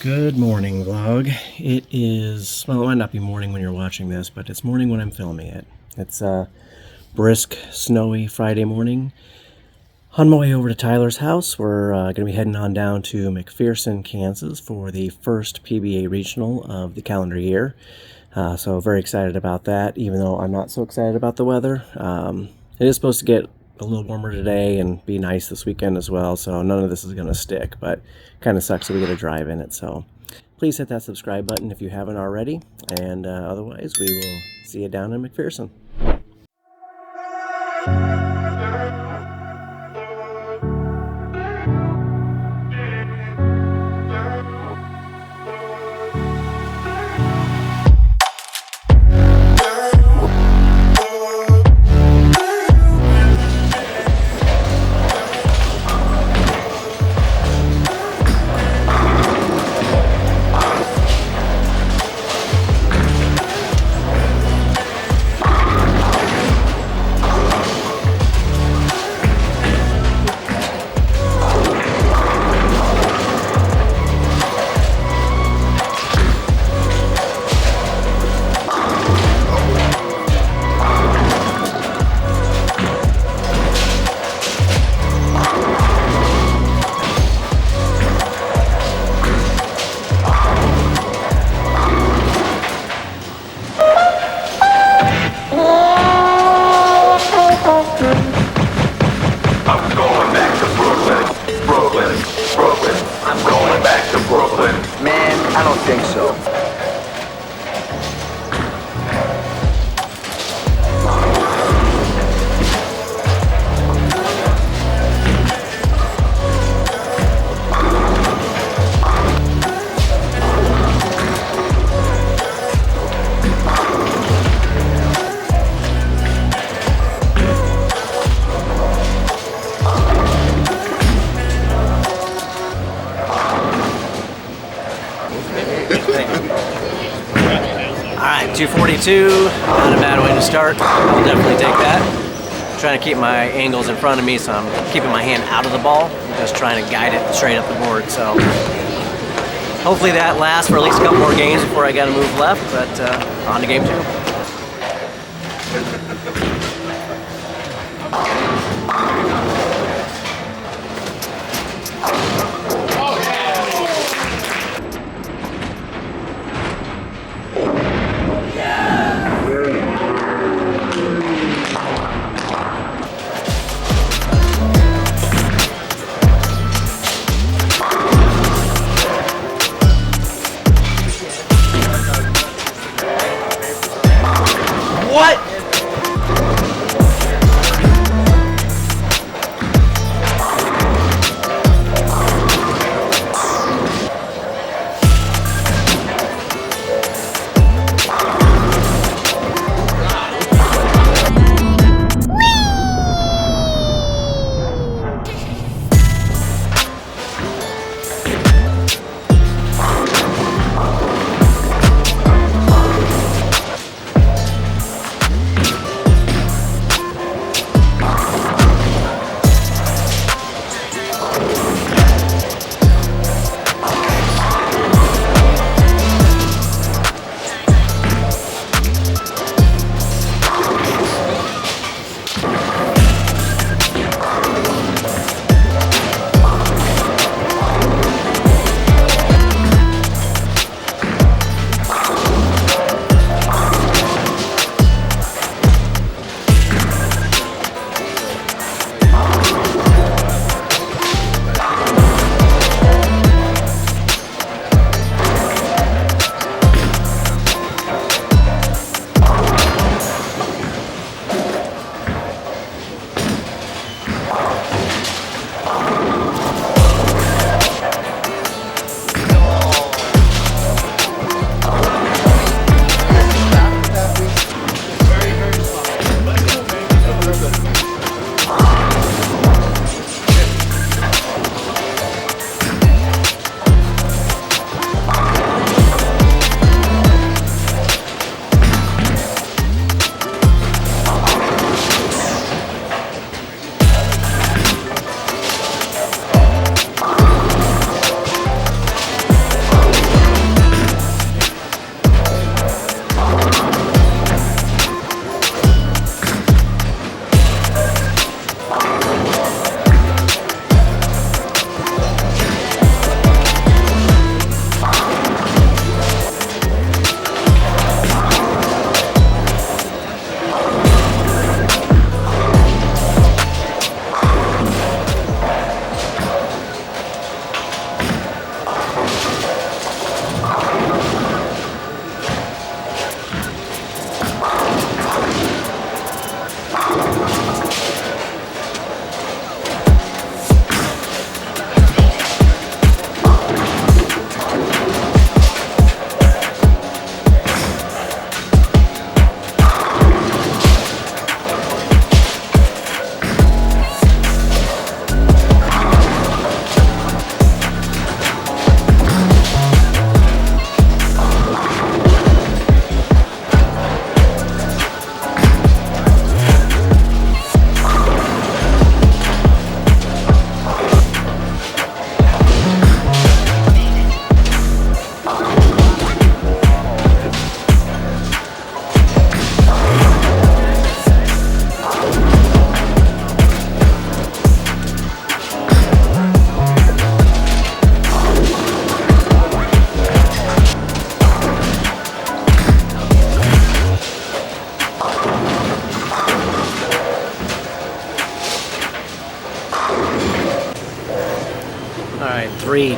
Good morning, vlog. It is, well, it might not be morning when you're watching this, but it's morning when I'm filming it. It's a brisk, snowy Friday morning. On my way over to Tyler's house, we're going to be heading on down to McPherson, Kansas for the first PBA Regional of the calendar year. So very excited about that, even though I'm not so excited about the weather. It is supposed to get a little warmer today and be nice this weekend as well, so none of this is going to stick, but kind of sucks that we get to drive in it. So please hit that subscribe button if you haven't already, and otherwise we will see you down in McPherson. I don't think so. Alright, 242, not a bad way to start. I'll definitely take that. I'm trying to keep my angles in front of me, so I'm keeping my hand out of the ball. I'm just trying to guide it straight up the board. So hopefully that lasts for at least a couple more games before I got to move left, but on to game 2. What?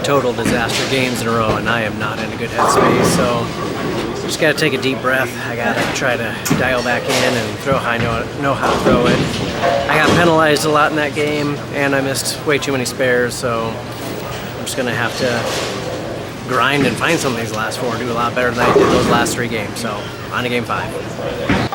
total disaster games in a row, and I am not in a good headspace. So just gotta take a deep breath. I gotta try to dial back in and throw how I know how to throw it. I got penalized a lot in that game, and I missed way too many spares. So I'm just gonna have to grind and find some of these last 4 and do a lot better than I did those last 3 games. So on to game 5.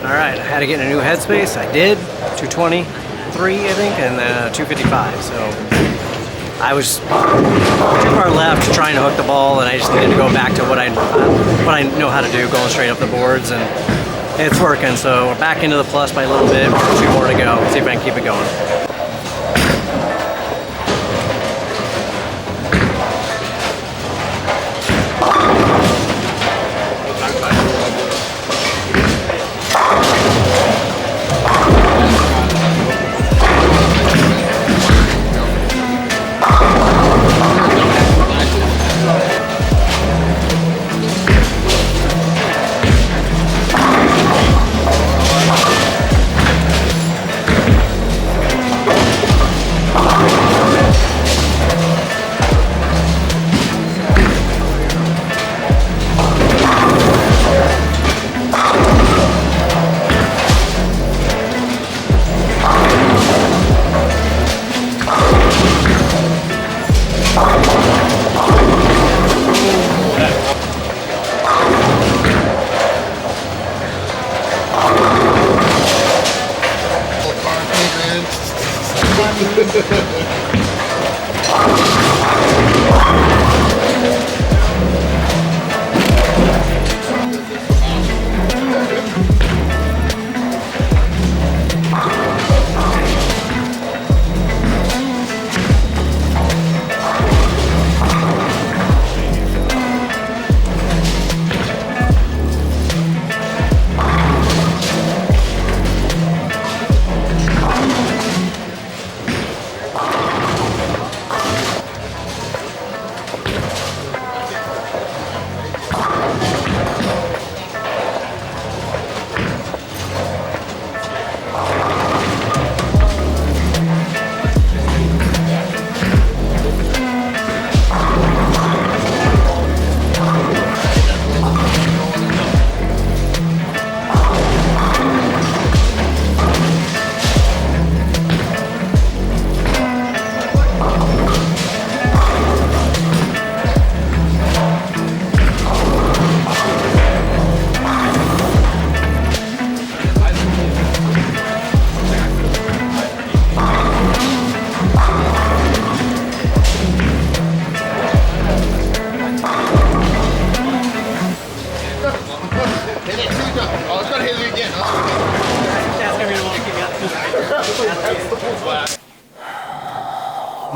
Alright, I had to get in a new headspace. I did. 223, I think, and 255. So I was too far left trying to hook the ball, and I just needed to go back to what I know how to do, going straight up the boards, and it's working. So we're back into the plus by a little bit. 2 more to go. See if I can keep it going.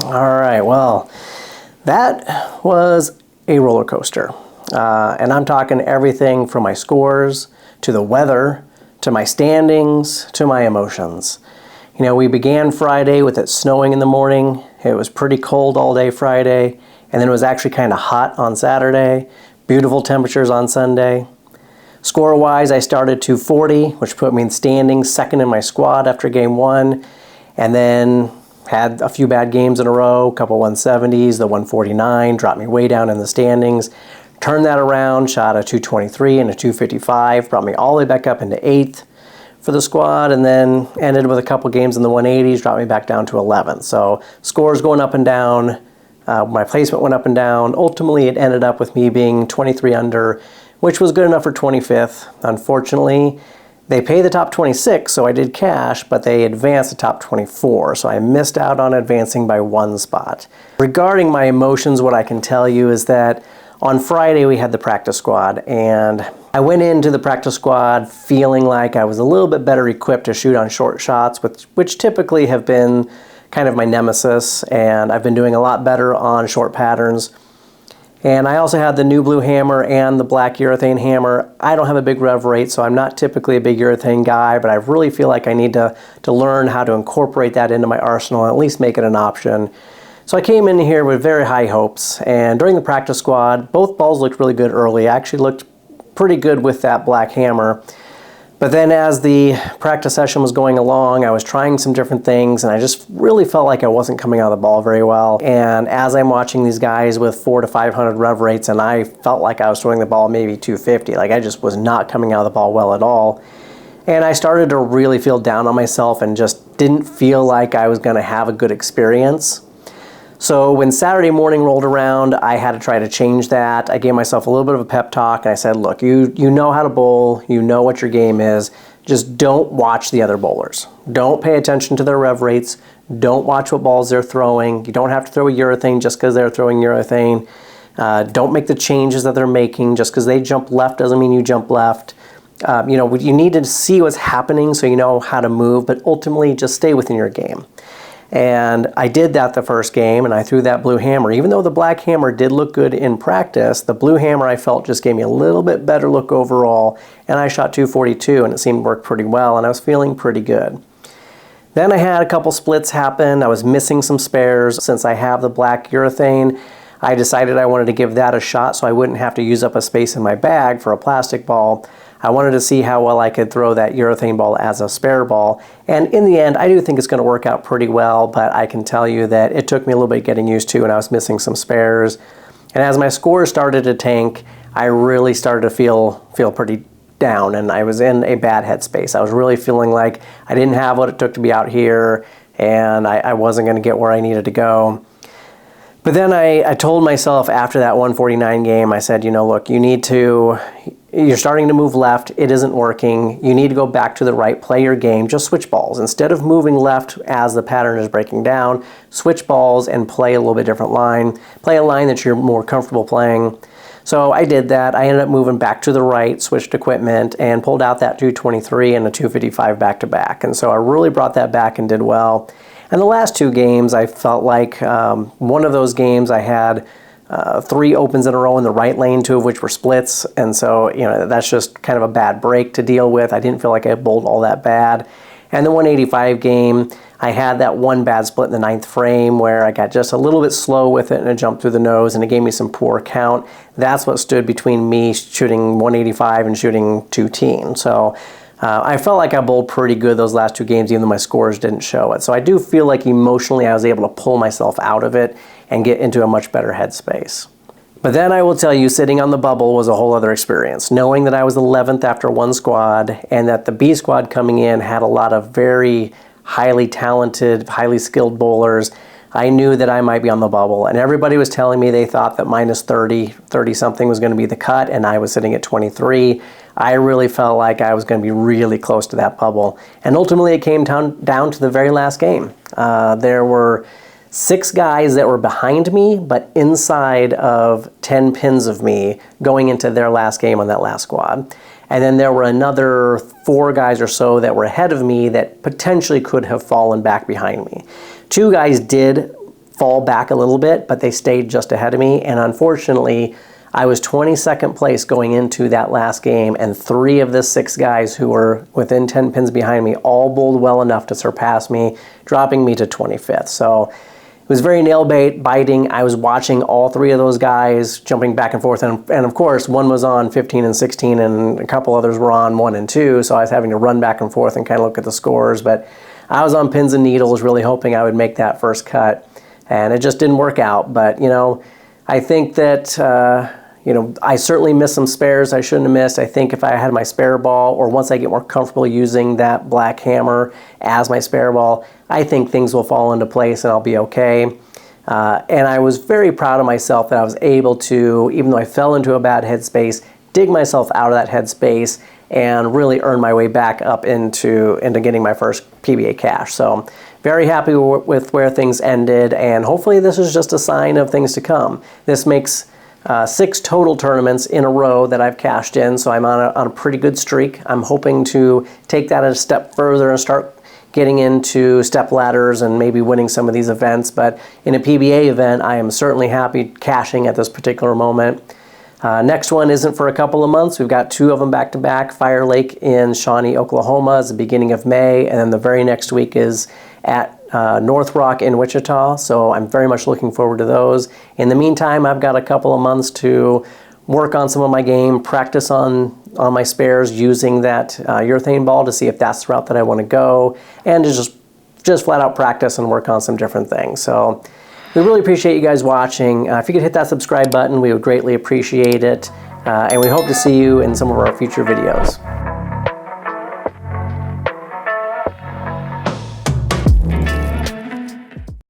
All right, well, that was a roller coaster. And I'm talking everything from my scores, to the weather, to my standings, to my emotions. You know, we began Friday with it snowing in the morning. It was pretty cold all day Friday, and then it was actually kind of hot on Saturday. Beautiful temperatures on Sunday. Score-wise, I started 240, which put me in standings, second in my squad after game one, and then had a few bad games in a row, a couple 170s, the 149, dropped me way down in the standings. Turned that around, shot a 223 and a 255, brought me all the way back up into 8th for the squad, and then ended with a couple games in the 180s, dropped me back down to 11th. So scores going up and down, my placement went up and down. Ultimately, it ended up with me being 23 under, which was good enough for 25th. Unfortunately, they pay the top 26, so I did cash, but they advanced the top 24, so I missed out on advancing by one spot. Regarding my emotions, what I can tell you is that on Friday we had the practice squad, and I went into the practice squad feeling like I was a little bit better equipped to shoot on short shots, which typically have been kind of my nemesis, and I've been doing a lot better on short patterns. And I also had the new blue hammer and the black urethane hammer. I don't have a big rev rate, so I'm not typically a big urethane guy, but I really feel like I need to learn how to incorporate that into my arsenal and at least make it an option. So I came in here with very high hopes, and during the practice squad, both balls looked really good early. I actually looked pretty good with that black hammer. But then as the practice session was going along, I was trying some different things, and I just really felt like I wasn't coming out of the ball very well. And as I'm watching these guys with 400 to 500 rev rates, and I felt like I was throwing the ball maybe 250, like I just was not coming out of the ball well at all. And I started to really feel down on myself and just didn't feel like I was going to have a good experience. So when Saturday morning rolled around, I had to try to change that. I gave myself a little bit of a pep talk, and I said, look, you know how to bowl, you know what your game is, just don't watch the other bowlers. Don't pay attention to their rev rates, don't watch what balls they're throwing. You don't have to throw a urethane just because they're throwing urethane. Don't make the changes that they're making. Just because they jump left doesn't mean you jump left. You need to see what's happening so you know how to move, but ultimately just stay within your game. And I did that the first game, and I threw that blue hammer. Even though the black hammer did look good in practice, the blue hammer I felt just gave me a little bit better look overall, and I shot 242, and it seemed to work pretty well, and I was feeling pretty good. Then I had a couple splits happen. I was missing some spares. Since I have the black urethane, I decided I wanted to give that a shot so I wouldn't have to use up a space in my bag for a plastic ball. I wanted to see how well I could throw that urethane ball as a spare ball. And in the end, I do think it's going to work out pretty well, but I can tell you that it took me a little bit getting used to, and I was missing some spares. And as my scores started to tank, I really started to feel pretty down, and I was in a bad headspace. I was really feeling like I didn't have what it took to be out here, and I wasn't going to get where I needed to go. But then I told myself after that 149 game, I said, look, you're starting to move left, it isn't working, you need to go back to the right, play your game, just switch balls. Instead of moving left as the pattern is breaking down, switch balls and play a little bit different line, play a line that you're more comfortable playing. So I did that. I ended up moving back to the right, switched equipment, and pulled out that 223 and a 255 back-to-back. And so I really brought that back and did well. And the last two games, I felt like one of those games I had 3 opens in a row in the right lane, 2 of which were splits. And so, that's just kind of a bad break to deal with. I didn't feel like I bowled all that bad. And the 185 game, I had that one bad split in the 9th frame where I got just a little bit slow with it and it jumped through the nose and it gave me some poor count. That's what stood between me shooting 185 and shooting 210. So I felt like I bowled pretty good those last 2 games, even though my scores didn't show it. So I do feel like emotionally I was able to pull myself out of it and get into a much better headspace. But then I will tell you, sitting on the bubble was a whole other experience. Knowing that I was 11th after one squad and that the B squad coming in had a lot of very highly talented, highly skilled bowlers, I knew that I might be on the bubble. And everybody was telling me they thought that minus 30-something was going to be the cut, and I was sitting at 23. I really felt like I was going to be really close to that bubble. And ultimately it came down to the very last game. There were 6 guys that were behind me, but inside of 10 pins of me going into their last game on that last squad. And then there were another 4 guys or so that were ahead of me that potentially could have fallen back behind me. 2 guys did fall back a little bit, but they stayed just ahead of me. And unfortunately, I was 22nd place going into that last game, and 3 of the 6 guys who were within 10 pins behind me all bowled well enough to surpass me, dropping me to 25th. So it was very nail biting. I was watching all 3 of those guys jumping back and forth, and of course one was on 15 and 16 and a couple others were on 1 and 2, so I was having to run back and forth and kind of look at the scores. But I was on pins and needles really hoping I would make that first cut, and it just didn't work out. But I think that I certainly missed some spares I shouldn't have missed. I think if I had my spare ball, or once I get more comfortable using that black hammer as my spare ball, I think things will fall into place and I'll be okay. And I was very proud of myself that I was able to, even though I fell into a bad headspace, dig myself out of that headspace and really earn my way back up into getting my first PBA cash. So very happy with where things ended, and hopefully this is just a sign of things to come. This makes 6 total tournaments in a row that I've cashed in, so I'm on a pretty good streak. I'm hoping to take that a step further and start getting into step ladders and maybe winning some of these events. But in a PBA event, I am certainly happy cashing at this particular moment. Next one isn't for a couple of months. We've got 2 of them back to back. Fire Lake in Shawnee, Oklahoma is the beginning of May, and then the very next week is at North Rock in Wichita, so I'm very much looking forward to those. In the meantime, I've got a couple of months to work on some of my game, practice on my spares using that urethane ball to see if that's the route that I want to go, and to just flat out practice and work on some different things. So we really appreciate you guys watching. If you could hit that subscribe button, we would greatly appreciate it, and we hope to see you in some of our future videos.